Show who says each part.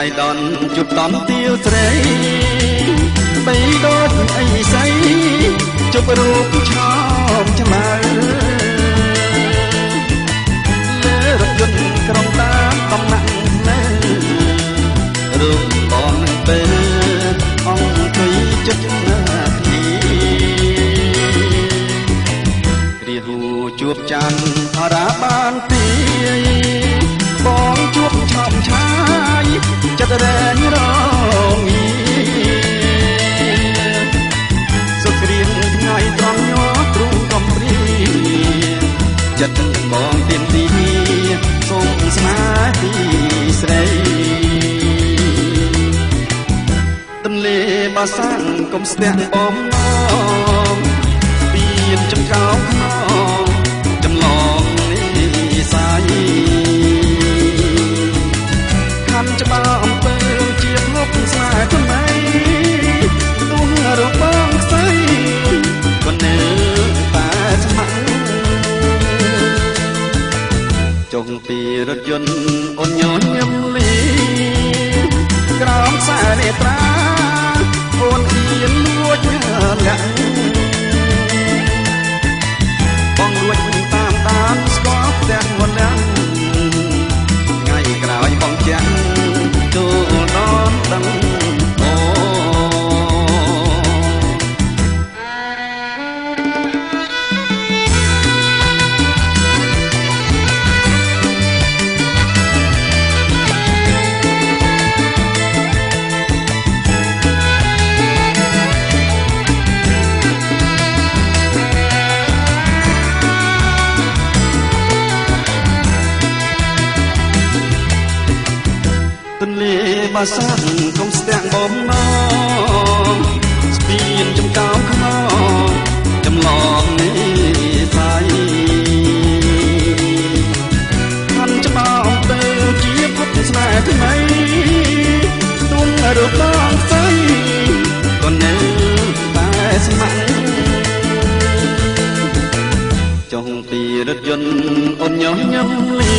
Speaker 1: ថ្ងៃដនជួបតំទាវស្រីបីដូចអីស័យជប់រូបឆោមឆ្មៅលើរថយន្តក្រុងតាមកំណាក់នៅរូបបងនឹងពេលអង្គុយចិត្តនាទីរាហូជួបច័ន្ទអរាបានទីបងជួបឆោមឆាយចិត្តរែងរងាសុខរៀនថ្ងៃត្រង់ញ័រទ្រូងកំព្រាចិត្តបងទៀមទីសូមស្នេហ៍ពីស្រីទន្លេបាសាំងកុំស្ទះបំណងពីចំកោងខ្នងចំឡងនេះសាយច្បាស់អំពើជាភពស្នេហ៍ថ្មីទោះរបងខ្សែក៏នៅតែស្ម័គ្រចុងពីរថយន្តអូនញញឹមលីក្រោមខ្សែនេត្រាអូនហ៊ានលួចលាក់បងរួចតាមស្គាល់ផ្ទះមុនណាថ្ងៃក្រោយបងចាំចូលនន់ដឹងអូទន្លេបាសាំងកុំស្ទាំងបំណងស្ពានចំកោងខ្នងចំឡងនេះសាយខាន់ច្បាស់អំពើជាពុទ្ធស្នេហ៍ថ្មីទុំរូបបងស្រីក៏នៅតែស្ម័គ្រចុងពីរថយន្តអូនញញឹមលី